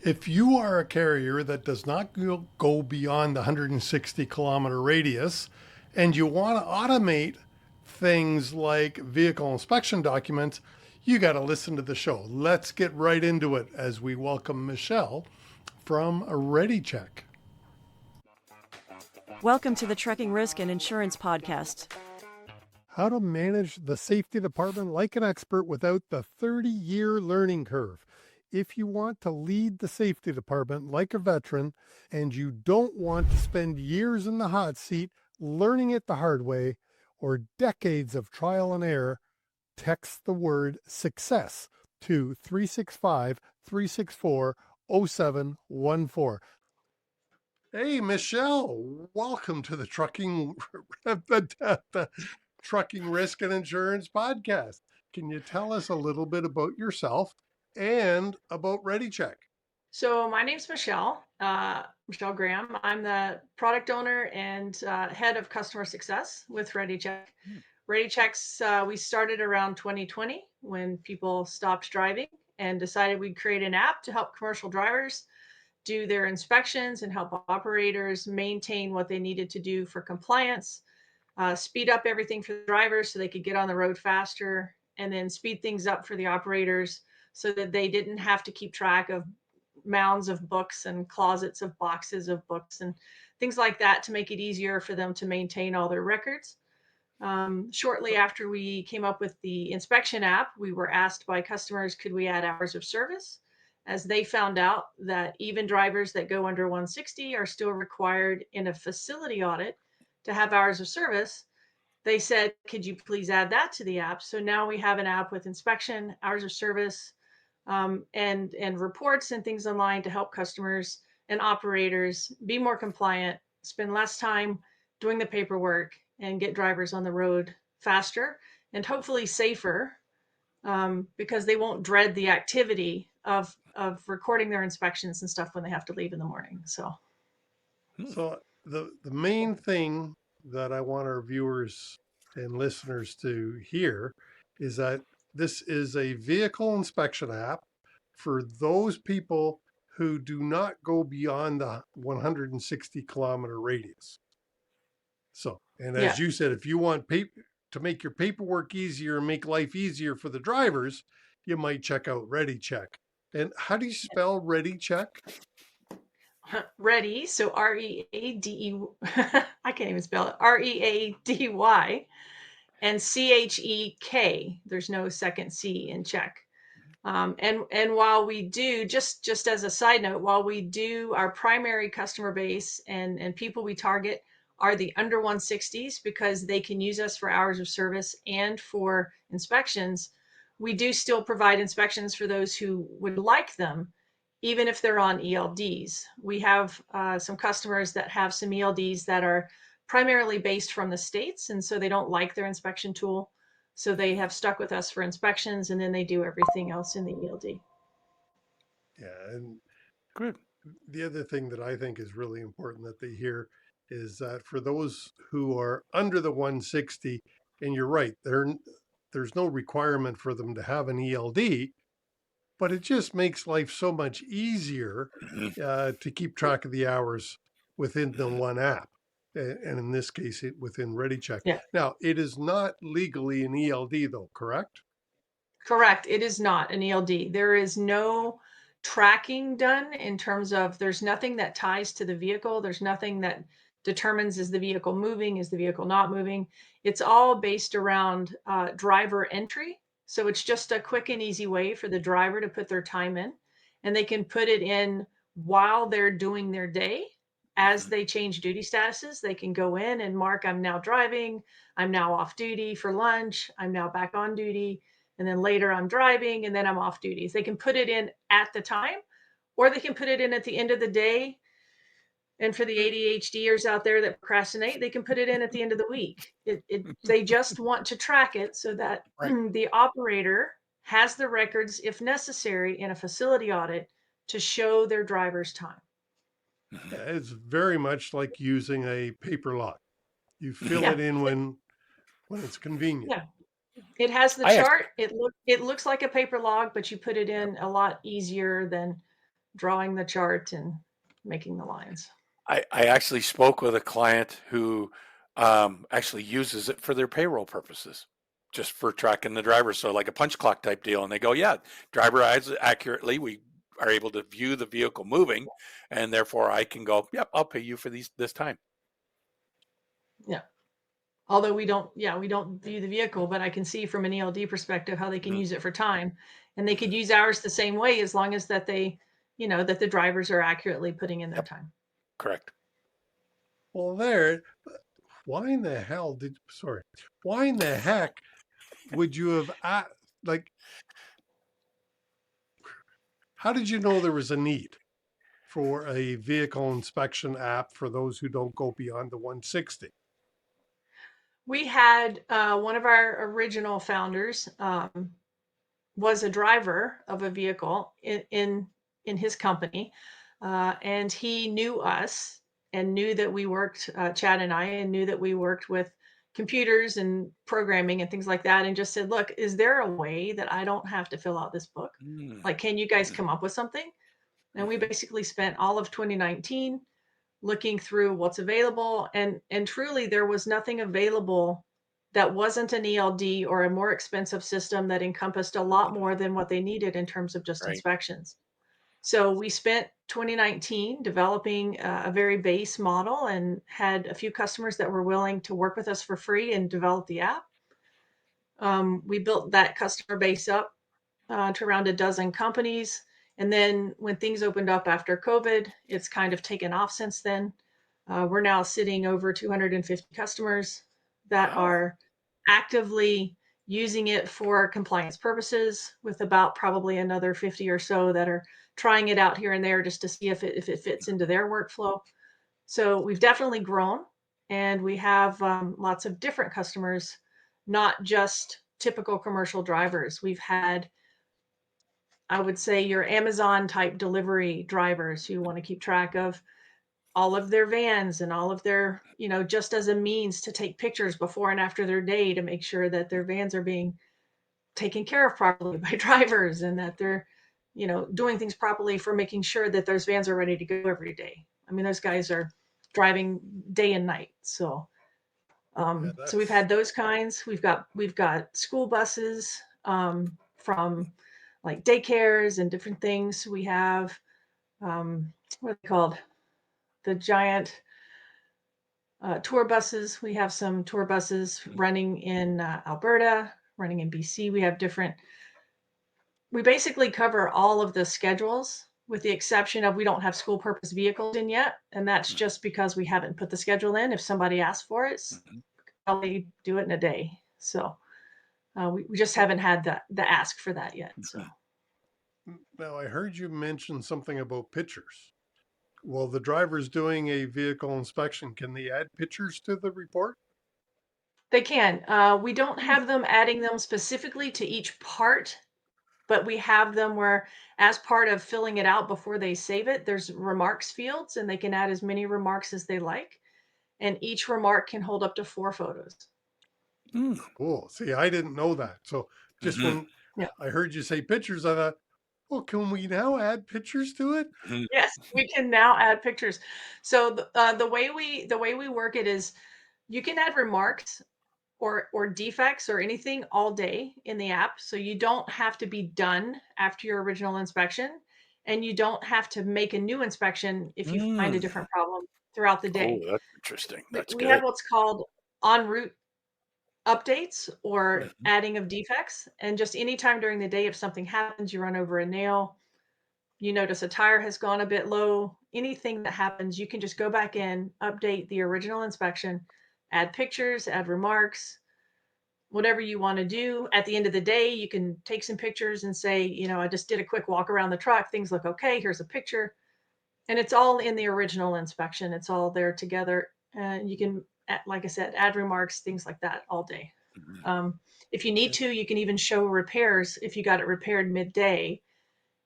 If you are a carrier that does not go beyond the 160-kilometer radius and you want to automate things like vehicle inspection documents, you got to listen to the show. Let's get right into it as we welcome Michelle from ReadyChek. Welcome to the Trucking Risk and Insurance Podcast. How to manage the safety department like an expert without the 30-year learning curve. If you want to lead the safety department like a veteran and you don't want to spend years in the hot seat learning it the hard way or decades of trial and error, text the word success to 365-364-0714. Hey, Michelle, welcome to the Trucking Risk and Insurance Podcast. Can you tell us a little bit about yourself and about ReadyChek? So my name's Michelle Graham. I'm the product owner and head of customer success with ReadyChek. ReadyChek's, we started around 2020 when people stopped driving and decided we'd create an app to help commercial drivers do their inspections and help operators maintain what they needed to do for compliance, speed up everything for the drivers so they could get on the road faster, and then speed things up for the operators so that they didn't have to keep track of mounds of books and closets of boxes of books and things like that to make it easier for them to maintain all their records. Shortly after we came up with the inspection app, we were asked by customers, could we add hours of service? As they found out that even drivers that go under 160 are still required in a facility audit to have hours of service, they said, could you please add that to the app? So now we have an app with inspection, hours of service, and reports and things online to help customers and operators be more compliant, spend less time doing the paperwork, and get drivers on the road faster and hopefully safer, because they won't dread the activity of recording their inspections and stuff when they have to leave in the morning. So the main thing that I want our viewers and listeners to hear is that this is a vehicle inspection app for those people who do not go beyond the 160-kilometer radius. So, and as you said, if you want to make your paperwork easier and make life easier for the drivers, you might check out ReadyChek. And how do you spell ReadyChek? Ready, so R-E-A-D-E, I can't even spell it, R-E-A-D-Y, and C-H-E-K. There's no second C in check. And while we do, just as a side note, while we do, our primary customer base and people we target are the under 160s because they can use us for hours of service and for inspections, we do still provide inspections for those who would like them, even if they're on ELDs. We have some customers that have some ELDs that are primarily based from the States, and so they don't like their inspection tool. So they have stuck with us for inspections, and then they do everything else in the ELD. Yeah, and good. The other thing that I think is really important that they hear is that for those who are under the 160, and you're right, there's no requirement for them to have an ELD, but it just makes life so much easier to keep track of the hours within the one app. And in this case, within ReadyChek. Yeah. Now, it is not legally an ELD, though, correct? Correct. It is not an ELD. There is no tracking done in terms of, there's nothing that ties to the vehicle. There's nothing that determines, is the vehicle moving? Is the vehicle not moving? It's all based around driver entry. So it's just a quick and easy way for the driver to put their time in, and they can put it in while they're doing their day. As they change duty statuses, they can go in and mark, I'm now driving, I'm now off duty for lunch, I'm now back on duty, and then later I'm driving, and then I'm off duty. They can put it in at the time, or they can put it in at the end of the day. And for the ADHDers out there that procrastinate, they can put it in at the end of the week. They just want to track it so that the operator has the records, if necessary, in a facility audit to show their driver's time. It's very much like using a paper log. You fill it in when it's convenient. Yeah. It has the chart. It looks like a paper log, but you put it in a lot easier than drawing the chart and making the lines. I actually spoke with a client who actually uses it for their payroll purposes, just for tracking the driver. So like a punch clock type deal. And they go, yeah, driver eyes accurately. We are able to view the vehicle moving, and therefore I can go, yep, I'll pay you for this time. Yeah. Although we don't view the vehicle, but I can see from an ELD perspective how they can use it for time, and they could use ours the same way as long as that they, that the drivers are accurately putting in their time. Correct. Well, why in the heck would you have, how did you know there was a need for a vehicle inspection app for those who don't go beyond the 160? We had one of our original founders was a driver of a vehicle in his company, and he knew us and knew that we worked, Chad and I, and knew that we worked with computers and programming and things like that, and just said, look, is there a way that I don't have to fill out this book? Like, can you guys come up with something? And we basically spent all of 2019 looking through what's available, and truly there was nothing available that wasn't an ELD or a more expensive system that encompassed a lot more than what they needed in terms of just inspections. So we spent 2019 developing a very base model and had a few customers that were willing to work with us for free and develop the app. We built that customer base up to around a dozen companies. And then when things opened up after COVID, it's kind of taken off since then. We're now sitting over 250 customers that are actively using it for compliance purposes, with about probably another 50 or so that are trying it out here and there just to see if it fits into their workflow. So we've definitely grown, and we have lots of different customers, not just typical commercial drivers. We've had, I would say, your Amazon type delivery drivers who want to keep track of all of their vans and all of their, just as a means to take pictures before and after their day to make sure that their vans are being taken care of properly by drivers, and that they're, doing things properly for making sure that those vans are ready to go every day. I mean, those guys are driving day and night. So, so we've had those kinds. We've got school buses from like daycares and different things. We have, what are they called? The giant tour buses. We have some tour buses running in Alberta, running in BC. We basically cover all of the schedules, with the exception of we don't have school purpose vehicles in yet. And that's just because we haven't put the schedule in. If somebody asks for it, probably do it in a day. So we just haven't had the ask for that yet. So now I heard you mention something about pictures. Well, the driver's doing a vehicle inspection. Can they add pictures to the report? they can. We don't have them adding them specifically to each part, but we have them where, as part of filling it out before they save it, there's remarks fields, and they can add as many remarks as they like. And each remark can hold up to 4 photos. Cool. See, I didn't know that. So just when I heard you say pictures, I thought, well, can we now add pictures to it? Yes, we can now add pictures. So the way we work it is, you can add remarks or defects or anything all day in the app. So you don't have to be done after your original inspection, and you don't have to make a new inspection if you find a different problem throughout the day. Oh, that's interesting. That's We good. have what's called en route updates or adding of defects. And just anytime during the day, if something happens, you run over a nail, you notice a tire has gone a bit low, anything that happens, you can just go back in, update the original inspection, add pictures, add remarks, whatever you want to do. At the end of the day, you can take some pictures and say, I just did a quick walk around the truck. Things look okay. Here's a picture. And it's all in the original inspection. It's all there together. And you can, like I said, add remarks, things like that all day. If you need to, you can even show repairs. If you got it repaired midday,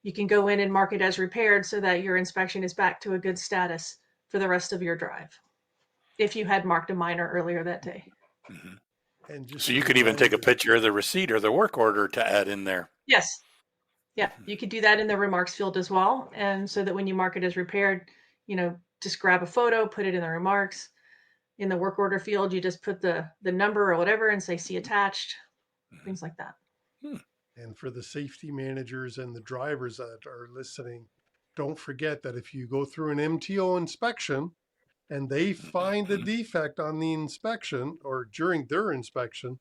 you can go in and mark it as repaired so that your inspection is back to a good status for the rest of your drive, if you had marked a minor earlier that day. And so you could even take a picture of the receipt or the work order to add in there. Yes. Yeah, you could do that in the remarks field as well. And so that when you mark it as repaired, just grab a photo, put it in the remarks. In the work order field, you just put the number or whatever and say see attached, things like that. And for the safety managers and the drivers that are listening, don't forget that if you go through an MTO inspection and they find a defect on the inspection or during their inspection,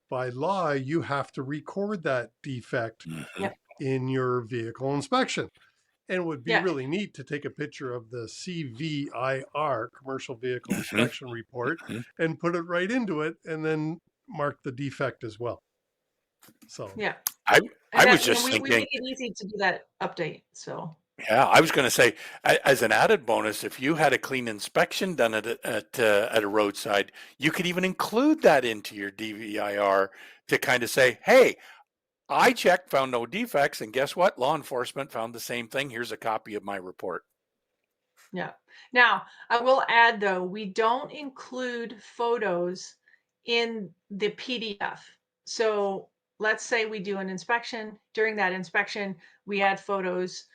by law, you have to record that defect Yep. in your vehicle inspection. And it would be Yeah. really neat to take a picture of the CVIR, Commercial Vehicle Inspection Report, and put it right into it and then mark the defect as well. So, Yeah. I And was just we thinking, make it easy to do that update. So yeah, I was going to say, as an added bonus, if you had a clean inspection done at a roadside, you could even include that into your DVIR to kind of say, hey, I checked, found no defects, and guess what? Law enforcement found the same thing. Here's a copy of my report. yeah. Now, I will add though, we don't include photos in the PDF. So let's say we do an inspection. During that inspection, we add photos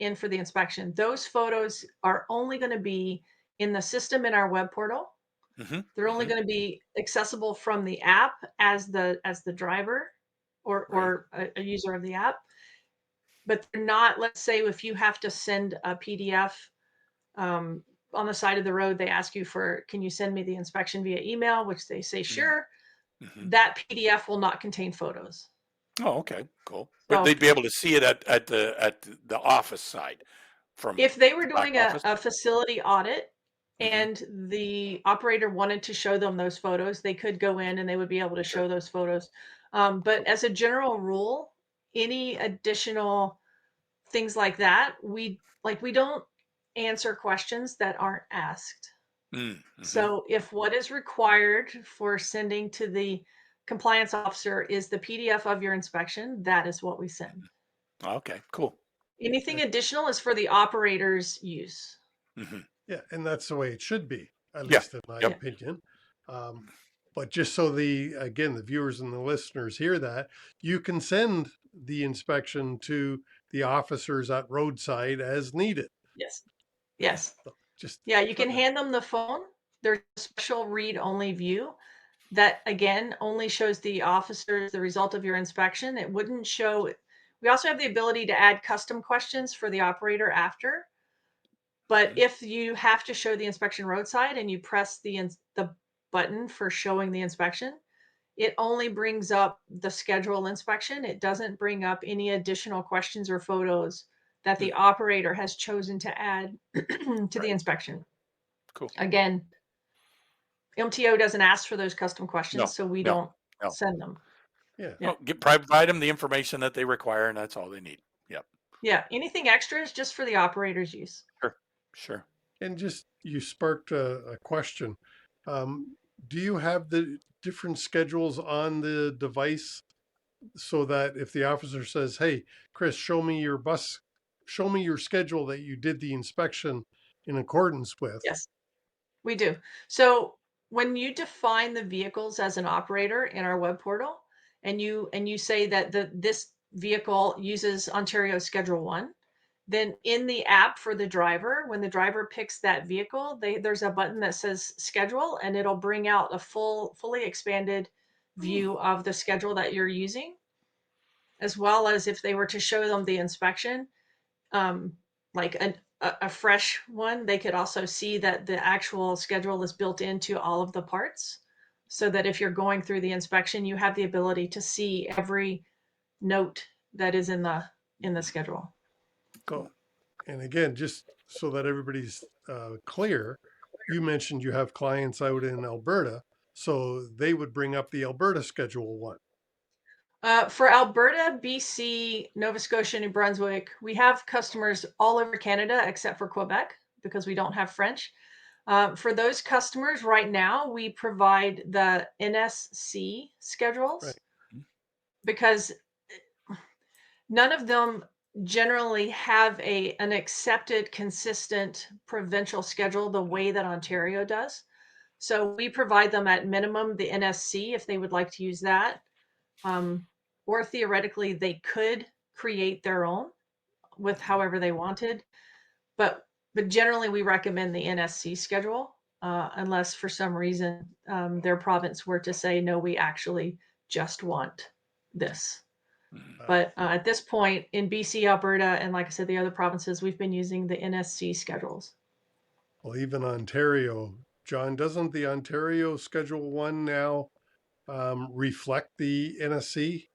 in for the inspection. Those photos are only going to be in the system in our web portal. They're only going to be accessible from the app as the driver or a user of the app. But they're not, let's say if you have to send a PDF on the side of the road, they ask you for, can you send me the inspection via email, which they say, sure. That PDF will not contain photos. Oh, okay, cool. So, But they'd be able to see it at the office side from if they were the back doing office. a facility audit and the operator wanted to show them those photos, they could go in and they would be able to show those photos. But as a general rule, any additional things like that, we don't answer questions that aren't asked. So if what is required for sending to the compliance officer is the PDF of your inspection, that is what we send. Okay, cool. Anything additional is for the operator's use. yeah, and that's the way it should be, at Yeah. least in my Yep. opinion. But just so the viewers and the listeners hear that, you can send the inspection to the officers at roadside as needed. Yes. Yes. So just Yeah, you can hand them the phone. There's a special read-only view that, again, only shows the officers the result of your inspection. It wouldn't show. We also have the ability to add custom questions for the operator after. But if you have to show the inspection roadside and you press the button for showing the inspection, it only brings up the schedule inspection. It doesn't bring up any additional questions or photos that the operator has chosen to add to the inspection. Cool. Again, MTO doesn't ask for those custom questions, No, so we no, don't no. send them. Yeah. Yeah. Provide them the information that they require, and that's all they need. Yep. Yeah. Anything extra is just for the operator's use. Sure. And just you sparked a question. Do you have the different schedules on the device so that if the officer says, "Hey, Chris, show me your schedule that you did the inspection in accordance with"? Yes, we do. So when you define the vehicles as an operator in our web portal, and you say that this vehicle uses Ontario Schedule 1, then in the app for the driver, when the driver picks that vehicle, there's a button that says schedule, and it'll bring out a fully expanded view of the schedule that you're using, as well as if they were to show them the inspection, like a fresh one, they could also see that the actual schedule is built into all of the parts, so that if you're going through the inspection, you have the ability to see every note that is in the schedule. Cool. And again, just so that everybody's clear, you mentioned you have clients out in Alberta, so they would bring up the Alberta Schedule 1. For Alberta, BC, Nova Scotia, New Brunswick, we have customers all over Canada except for Quebec because we don't have French. For those customers right now, we provide the NSC schedules. Right. Because none of them generally have an accepted, consistent provincial schedule the way that Ontario does. So we provide them at minimum the NSC if they would like to use that. Or theoretically, they could create their own with however they wanted. But generally, we recommend the NSC schedule, unless for some reason their province were to say, no, we actually just want this. But at this point in BC, Alberta, and like I said, the other provinces, we've been using the NSC schedules. Well, even Ontario, John, doesn't the Ontario Schedule 1 now reflect the NSC?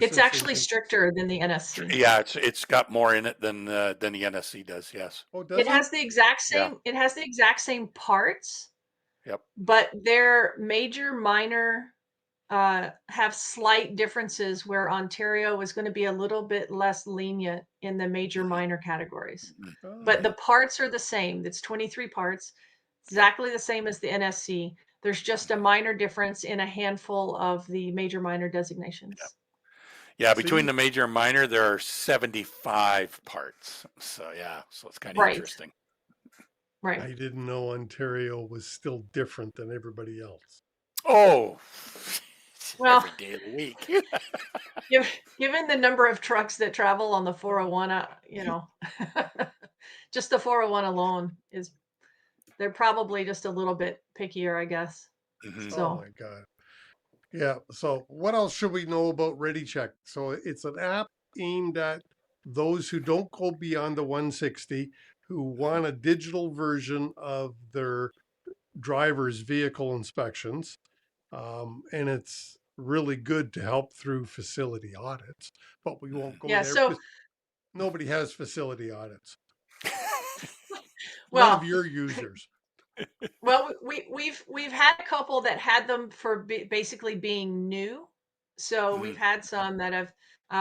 It's actually stricter than the NSC. Yeah, it's got more in it than the NSC does. Yes. Oh, does It it? has the exact Yeah. same. It has the exact same parts, Yep. but their major minor have slight differences where Ontario is going to be a little bit less lenient in the major minor categories. Oh, But the parts are the same. It's 23 parts, exactly the same as the NSC. There's just a minor difference in a handful of the major minor designations. Yeah, So between you- the major and minor, there are 75 parts. So yeah, so it's kind of Right. interesting. Right. I didn't know Ontario was still different than everybody else. Oh, Well, every day of the week. given the number of trucks that travel on the 401, just the 401 alone is, they're probably just a little bit pickier, I guess. Mhm. Oh So my God. Yeah. So what else should we know about ReadyCheck? So it's an app aimed at those who don't go beyond the 160, who want a digital version of their driver's vehicle inspections. And it's really good to help through facility audits, but we won't go yeah, there so because nobody has facility audits. None of well, your users. well, we've had a couple that had them for basically being new. So Mhm. we've had some that have.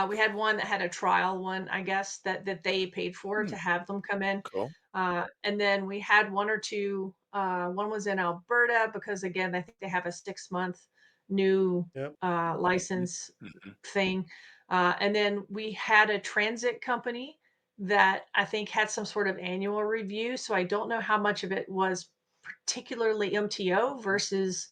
We had one that had a trial one, I guess, that they paid for to have them come in. Cool. And then we had one or two. One was in Alberta because again, I think they have a 6-month new Yep. license Mhm. thing. And then we had a transit company that I think had some sort of annual review. So I don't know how much of it was particularly MTO versus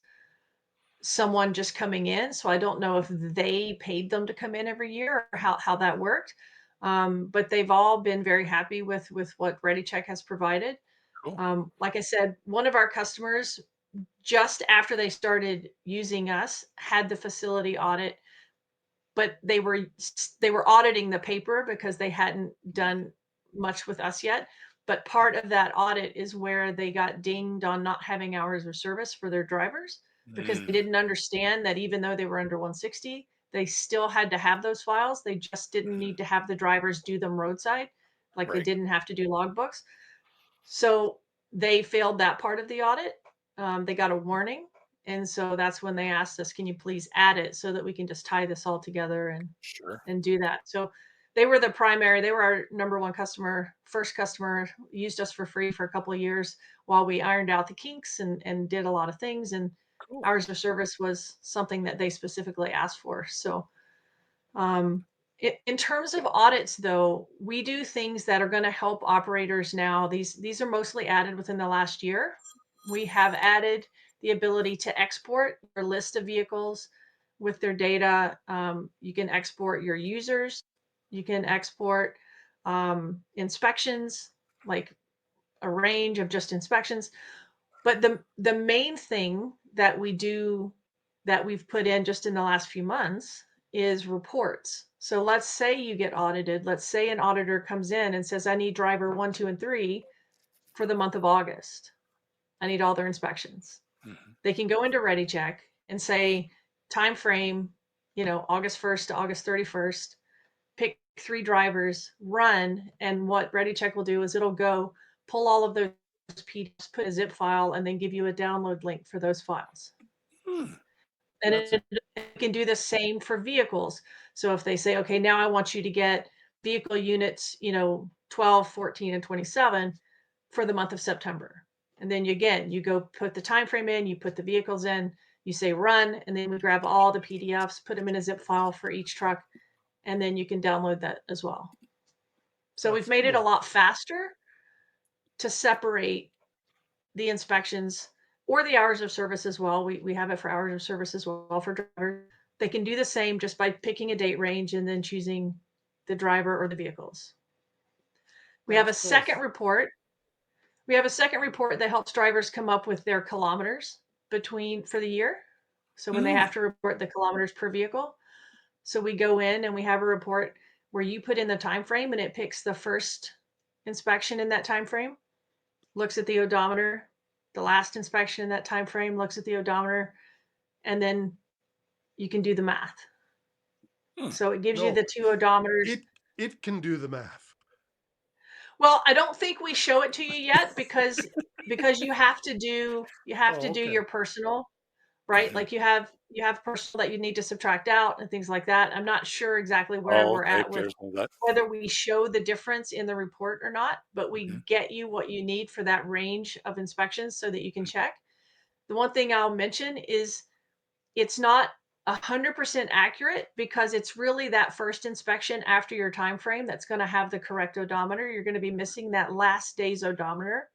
someone just coming in. So I don't know if they paid them to come in every year or how that worked. But they've all been very happy with what ReadyCheck has provided. Cool. Like I said, one of our customers, just after they started using us, had the facility audit, but they were auditing the paper because they hadn't done much with us yet. But part of that audit is where they got dinged on not having hours of service for their drivers because they Mm. didn't understand that even though they were under 160, they still had to have those files. They just didn't need to have the drivers do them roadside, like they Right. didn't have to do logbooks. So they failed that part of the audit. They got a warning. And so that's when they asked us, can you please add it so that we can just tie this all together Sure. and do that. So they were our number one customer, first customer, used us for free for a couple of years while we ironed out the kinks and did a lot of things. And Cool. hours of service was something that they specifically asked for. So um, in terms of audits, though, we do things that are going to help operators now. These are mostly added within the last year. We have added the ability to export your list of vehicles with their data. You can export your users. You can export inspections, like a range of just inspections. But the main thing that we do that we've put in just in the last few months is reports. So let's say you get audited. Let's say an auditor comes in and says, I need driver 1, 2, and 3 for the month of August. I need all their inspections. Mhm. They can go into ReadyCheck and say, time frame, August 1st to August 31st, pick 3 drivers, run. And what ReadyCheck will do is it'll go pull all of those PDFs, put a zip file, and then give you a download link for those files. Hmm. And That's it can do the same for vehicles. So if they say, okay, now I want you to get vehicle units, 12, 14, and 27 for the month of September. And then you go put the time frame in, you put the vehicles in, you say run, and then we grab all the PDFs, put them in a zip file for each truck, and then you can download that as well. So we've that's made it a cool. lot faster to separate the inspections or the hours of service as well. We have it for hours of service as well for drivers. They can do the same just by picking a date range and then choosing the driver or the vehicles. We have a That's cool. second report. We have a second report that helps drivers come up with their kilometers for the year. So when they have to report the kilometers per vehicle. So we go in and we have a report where you put in the time frame and it picks the first inspection in that time frame, looks at the odometer, the last inspection in that time frame, looks at the odometer, and then you can do the math. So it gives you No, the two odometers. it can do the math. Well, I don't think we show it to you yet because you have to do Oh, okay. your personal, right? Like you have personal that you need to subtract out and things like that. I'm not sure exactly where we're okay. at with There's no that. whether we show the difference in the report or not, but we Mhm. get you what you need for that range of inspections so that you can check. The one thing I'll mention is it's not 100% accurate because it's really that first inspection after your time frame that's going to have the correct odometer. You're going to be missing that last day's odometer.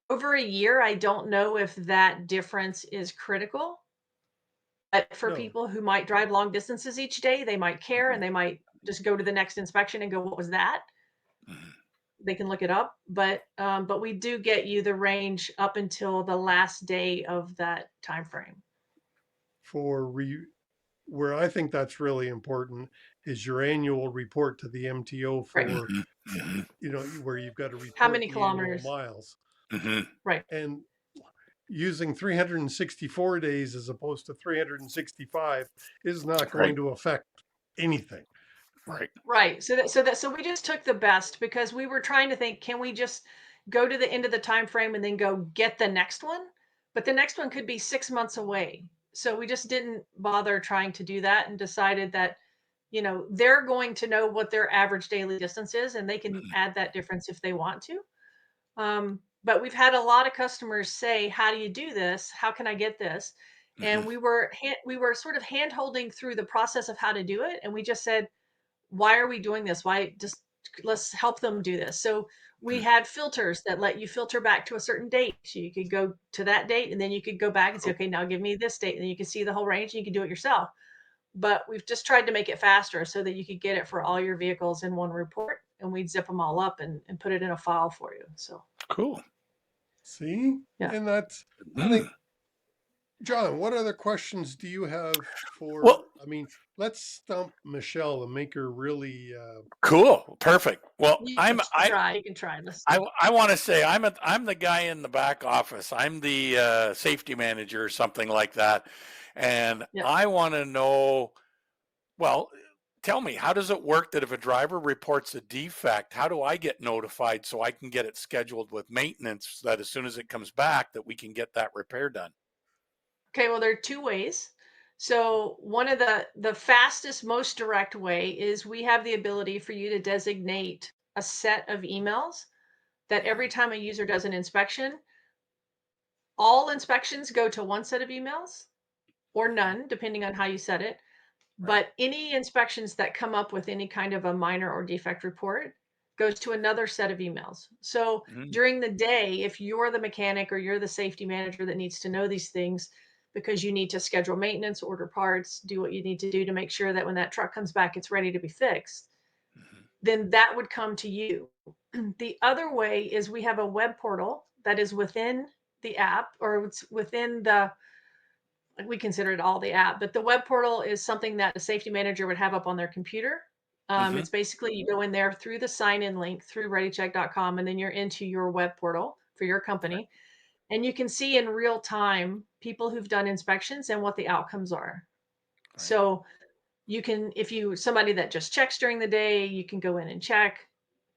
Over a year, I don't know if that difference is critical. But for No. people who might drive long distances each day, they might care and they might just go to the next inspection and go, "What was that?" Mhm. They can look it up, but we do get you the range up until the last day of that time frame. Where I think that's really important is your annual report to the MTO Right. for, Mhm. Mhm. where you've got to How report many the annual kilometers? miles. Mhm. Right. And using 364 days as opposed to 365 is not going Right. to affect anything. Right. Right. So we just took the best because we were trying to think, can we just go to the end of the time frame and then go get the next one? But the next one could be 6 months away. So we just didn't bother trying to do that and decided that, they're going to know what their average daily distance is and they can Mhm. add that difference if they want to. But we've had a lot of customers say, "How do you do this? How can I get this?" And Mhm. we were sort of hand holding through the process of how to do it, and we just said, why are we doing this? Why just let's help them do this. So we Mhm. had filters that let you filter back to a certain date. So you could go to that date and then you could go back and say, okay, now give me this date. And then you can see the whole range and you can do it yourself. But we've just tried to make it faster so that you could get it for all your vehicles in one report and we'd zip them all up and put it in a file for you. So Cool. See? yeah. And I Mm. think, John, what other questions do you have Well, let's stump Michelle and make her really, cool. Perfect. Well, You can try. You can try. Let's see. I want to say I'm the guy in the back office. I'm the safety manager or something like that, and Yeah. I want to know. Well, tell me, how does it work that if a driver reports a defect, how do I get notified so I can get it scheduled with maintenance so that as soon as it comes back that we can get that repair done? Okay, well, there are two ways. So one of the fastest, most direct way is we have the ability for you to designate a set of emails that every time a user does an inspection, all inspections go to one set of emails or none, depending on how you set it. Right. But any inspections that come up with any kind of a minor or defect report goes to another set of emails. So Mhm. during the day, if you're the mechanic or you're the safety manager that needs to know these things because you need to schedule maintenance, order parts, do what you need to do to make sure that when that truck comes back, it's ready to be fixed, Mhm. then that would come to you. The other way is we have a web portal that is within the app or it's within we consider it all the app, but the web portal is something that a safety manager would have up on their computer. Mhm. It's basically you go in there through the sign in link through readycheck.com and then you're into your web portal for your Right. company. And you can see in real time people who've done inspections and what the outcomes are. Right. So you can, if you somebody that just checks during the day, you can go in and check.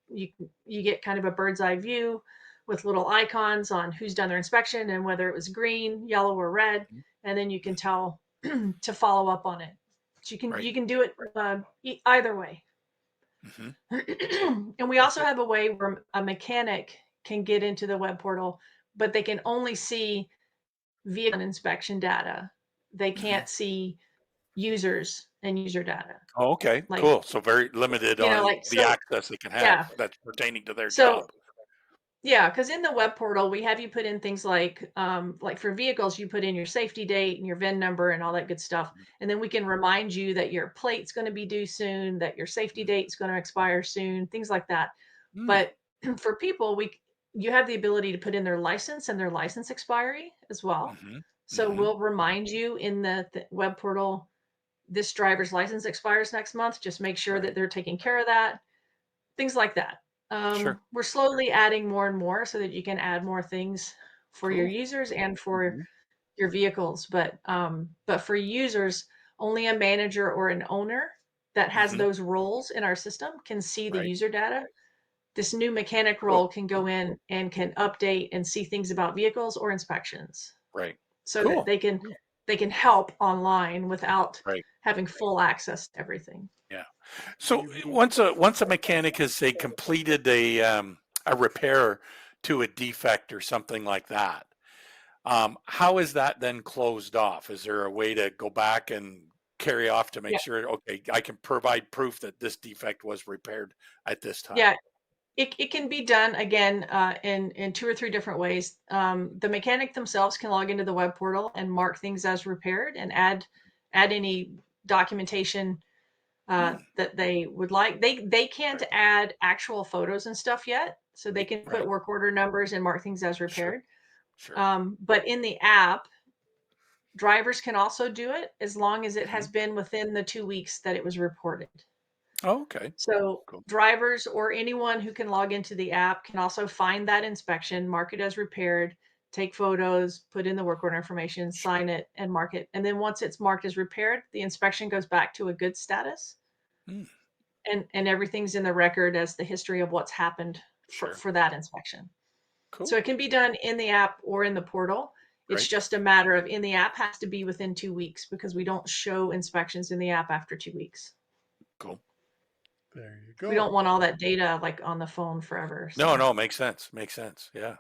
You get kind of a bird's eye view with little icons on who's done their inspection and whether it was green, yellow, or red, Mhm. and then you can tell to follow up on it. So Right. you can do it either way. Mhm. And we also have a way where a mechanic can get into the web portal, but they can only see vehicle inspection data. They Mhm. can't see users and user data. Oh, okay. Like, Cool. So very limited on like the so access they can have yeah. that's pertaining to their So job. Yeah, because in the web portal, we have you put in things like for vehicles, you put in your safety date and your VIN number and all that good stuff. And then we can remind you that your plate's going to be due soon, that your safety date's going to expire soon, things like that. Mm, But for people, you have the ability to put in their license and their license expiry as well. mm-hmm, So mm-hmm, we'll remind you in the web portal, this driver's license expires next month. Just make sure right. that they're taking care of that, things like that. Sure. We're slowly adding more and more so that you can add more things for your Cool. users and for Mm-hmm. your vehicles. But for users, only a manager or an owner that has Mm-hmm. those roles in our system can see the Right. user data. This new mechanic Cool. role can go in and can update and see things about vehicles or inspections Right. so that Cool. they can help online without Right. having full access to everything. Yeah. So You- once a mechanic has say completed a repair to a defect or something like that, how is that then closed off? Is there a way to go back and carry off to make Yeah. sure, okay, I can provide proof that this defect was repaired at this time? Yeah. It can be done again in two or three different ways. The mechanic themselves can log into the web portal and mark things as repaired and add any documentation Hmm, that they would like. They can't right. add actual photos and stuff yet, so they can put Right. work order numbers and mark things as Sure. repaired. Sure. But in the app, drivers can also do it as long as it Hmm. has been within the 2 weeks that it was reported. Oh, okay. So Cool. drivers or anyone who can log into the app can also find that inspection, mark it as repaired, take photos, put in the work order information, Sure. sign it, and mark it. And then once it's marked as repaired, the inspection goes back to a good status, Hmm, and everything's in the record as the history of what's happened sure. for that inspection. So Cool. it can be done in the app or in the portal. It's Right. just a matter of in the app has to be within 2 weeks because we don't show inspections in the app after 2 weeks. Cool. There you We go. don't want all that data like on the phone forever. No, So no, makes sense. Makes sense. Yeah.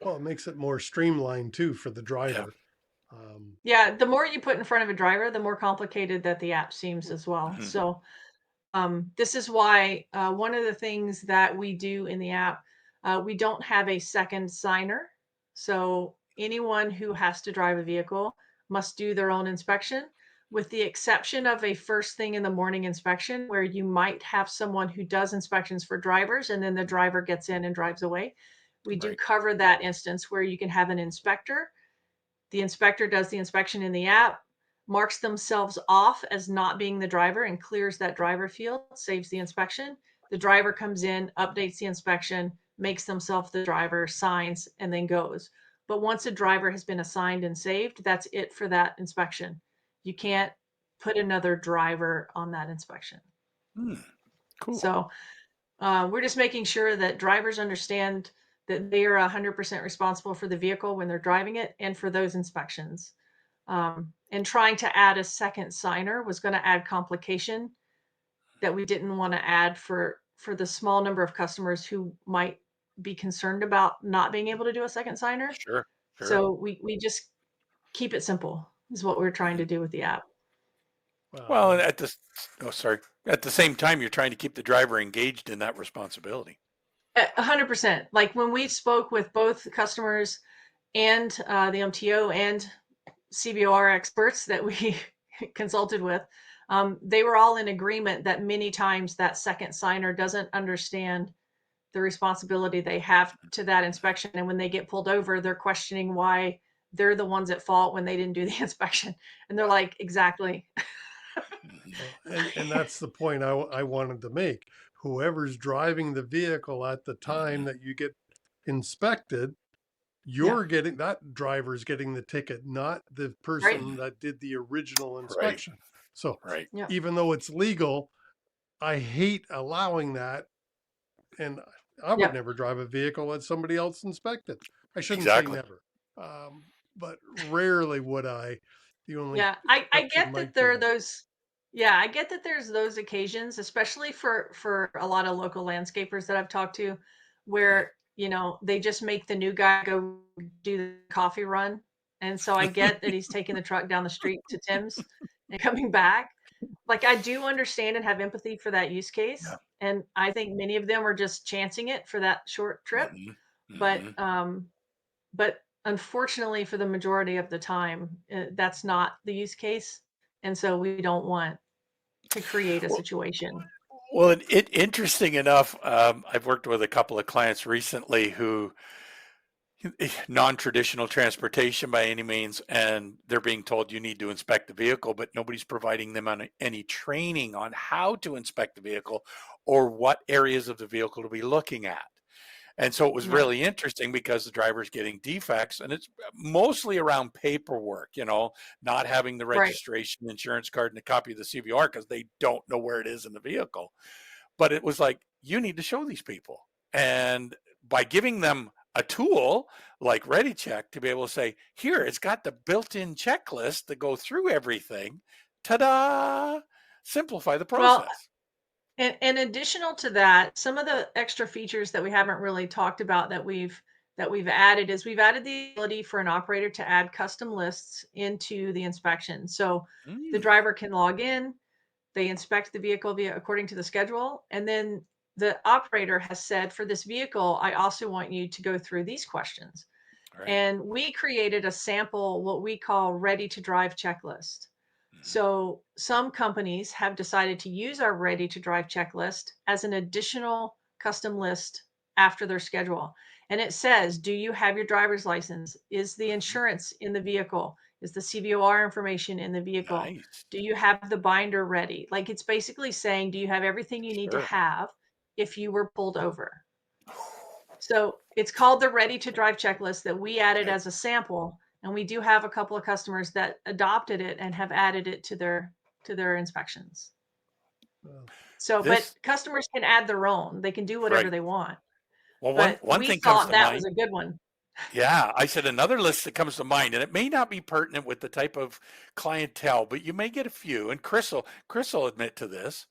Well, it makes it more streamlined too for the Yeah. driver. Um, yeah, the more you put in front of a driver, the more complicated that the app seems as well. Mhm. So this is why one of the things that we do in the app, we don't have a second signer. So anyone who has to drive a vehicle must do their own inspection, with the exception of a first thing in the morning inspection where you might have someone who does inspections for drivers and then the driver gets in and drives away. We do Right. cover that instance where you can have an inspector. The inspector does the inspection in the app, marks themselves off as not being the driver and clears that driver field, saves the inspection. The driver comes in, updates the inspection, makes themselves the driver, signs, and then goes. But once a driver has been assigned and saved, that's it for that inspection. You can't put another driver on that inspection. Hmm, cool. So we're just making sure that drivers understand that they are 100% responsible for the vehicle when they're driving it and for those inspections. And trying to add a second signer was going to add complication that we didn't want to add for the small number of customers who might be concerned about not being able to do a second signer. Sure. Sure. So we just keep it simple is what we're trying Mhm. to do with the app. Well, and well, at this, oh, sorry. At the same time, you're trying to keep the driver engaged in that responsibility. 100%. Like when we spoke with both customers and the MTO and CBOR experts that we consulted with, they were all in agreement that many times that second signer doesn't understand the responsibility they have to that inspection. And when they get pulled over, they're questioning why they're the ones at fault when they didn't do the inspection. And they're like, exactly. Mhm. and that's the point I wanted to make. Whoever's driving the vehicle at the time Mhm. that you get inspected, Yeah. you're getting that driver's getting the ticket, not the Right. person that did the original Right. inspection. So Right. Yeah. even though it's legal, I hate allowing that. And I would Yeah. never drive a vehicle that somebody else inspected. I shouldn't say Exactly. never, but rarely would I. The only Yeah. I exception get that might there are be. those. Yeah, I get that there's those occasions, especially for a lot of local landscapers that I've talked to, Mhm. where they just make the new guy go do the coffee run, and so I get that he's taking the truck down the street to Tim's and coming back. Like I do understand and have empathy for that use case, Yeah. and I think many of them are just chancing it for that short trip. Mhm. but Mhm. but unfortunately for the majority of the time, that's not the use case, and so we don't want to create a Well, situation. well, interesting enough, I've worked with a couple of clients recently who non-traditional transportation by any means, and they're being told you need to inspect the vehicle, but nobody's providing them on any training on how to inspect the vehicle or what areas of the vehicle to be looking at. And so it was Yeah, really interesting because the driver's getting defects, and it's mostly around paperwork, not having the right. registration, insurance card, and a copy of the CVR because they don't know where it is in the vehicle. But it was like, you need to show these people. And by giving them a tool like ReadyCheck to be able to say, here, it's got the built-in checklist to go through everything. Ta-da! Simplify the Well, process. and additional to that, some of the extra features that we haven't really talked about that we've added is we've added the ability for an operator to add custom lists into the inspection. So the Mm, driver can log in, they inspect the vehicle via according to the schedule, and then the operator has said, for this vehicle, I also want you to go through these questions. right. And we created a sample, what we call ready to drive checklist. Mhm. So some companies have decided to use our ready to drive checklist as an additional custom list after their schedule. And it says, do you have your driver's license? Is the Mhm. insurance in the vehicle? Is the CVOR information in the vehicle? Nice. Do you have the binder ready? Like, it's basically saying, do you have everything you need to Sure. have if you were pulled over? So it's called the Ready to Drive checklist that we added Okay. as a sample, and we do have a couple of customers that adopted it and have added it to their inspections. Well, So, but This customers can add their own. They can do whatever right. they want. Well, one But one we thing comes thought to that was mind. a good one. Yeah, I said another list that comes to mind, and it may not be pertinent with the type of clientele, but you may get a few. And Chris will admit to this.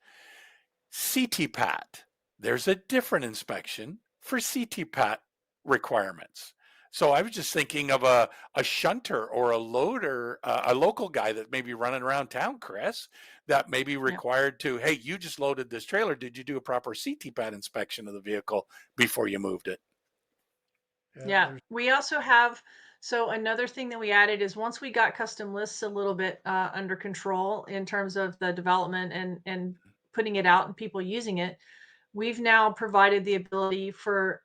CTPAT. There's a different inspection for CTPAT requirements. So I was just thinking of a shunter or a loader, a local guy that may be running around town, Chris, that may be Yeah. required to, hey, you just loaded this trailer. Did you do a proper CTPAT inspection of the vehicle before you moved it? yeah, Yeah. there's We also have, so another thing that we added is once we got custom lists a little bit under control in terms of the development and putting it out and people using it, we've now provided the ability for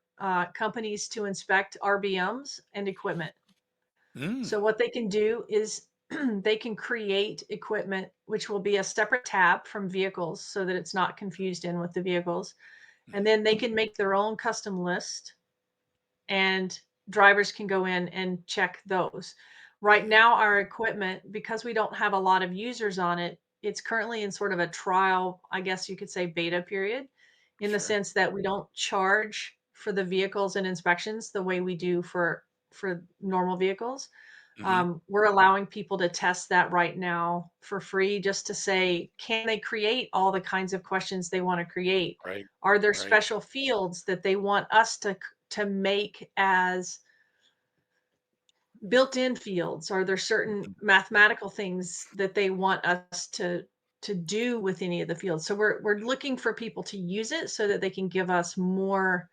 companies to inspect RBMs and equipment. Mm, So what they can do is they can create equipment, which will be a separate tab from vehicles so that it's not confused in with the vehicles. And then they can make their own custom list and drivers can go in and check those. Right mhm. now, our equipment, because we don't have a lot of users on it, it's currently in sort of a trial, I guess you could say beta period, in the Sure. sense that we don't charge for the vehicles and inspections the way we do for normal vehicles. Hmm. We're allowing people to test that right now for free just to say, can they create all the kinds of questions they want to create? Right. Are there Right. special fields that they want us to make as built-in fields? Are there certain Mhm. mathematical things that they want us to do with any of the fields? So we're looking for people to use it so that they can give us more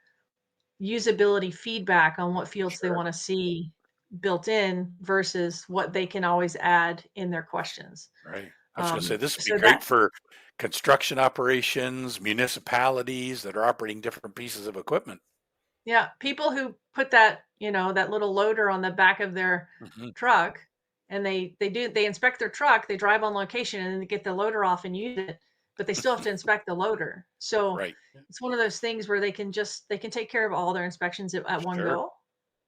usability feedback on what fields they Sure. want to see built in versus what they can always add in their questions. Right. I was going to say this would be So that great for construction operations, municipalities that are operating different pieces of equipment. Yeah, people who put that, that little loader on the back of their Hmm. truck and they inspect their truck, they drive on location and then they get the loader off and use it, but they still have to inspect the loader. So Right. it's one of those things where they can take care of all their inspections at one Sure. go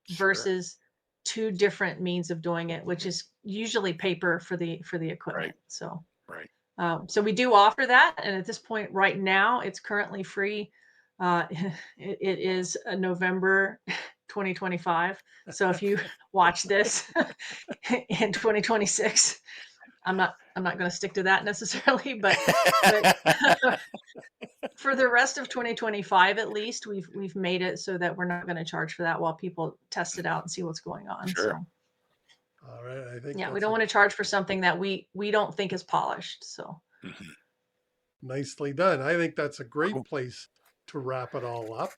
Sure. versus two different means of doing it, which is usually paper for the Right. equipment. So Right. so we do offer that, and at this point, right now, it's currently free. It is November 2025. So if you watch this in 2026, I'm not going to stick to that necessarily, but for the rest of 2025 at least, we've made it so that we're not going to charge for that while people test it out and see what's going on. Sure. So all right. I think yeah, we that's don't a want to charge for something that we don't think is polished. So Hmm. nicely done. I think that's a great Cool. place to wrap it all up.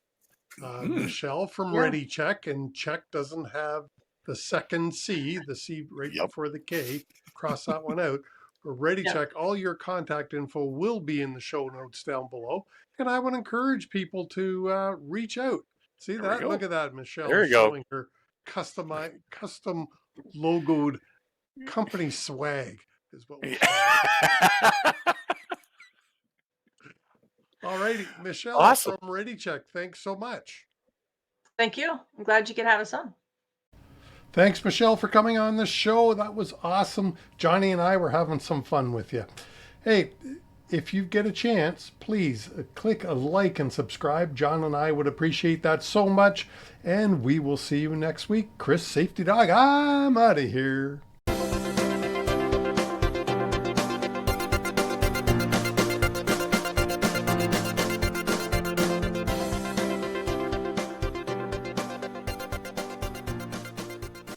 Michelle from Yeah. ReadyChek, and check doesn't have the second C, the C right Yep. before the K. Cross that one out. For ReadyChek, all your contact info will be in the show notes down below. And I would encourage people to reach out. See There we that? go. Look at that. Michelle There you go. showing her custom logoed company swag is what we call it. All righty, Michelle Awesome. from ReadyChek, thanks so much. Thank you. I'm glad you could have us on. Thanks, Michelle, for coming on the show. That was awesome. Johnny and I were having some fun with you. Hey, if you get a chance, please click a like and subscribe. John and I would appreciate that so much. And we will see you next week. Chris, Safety Dog, I'm out of here.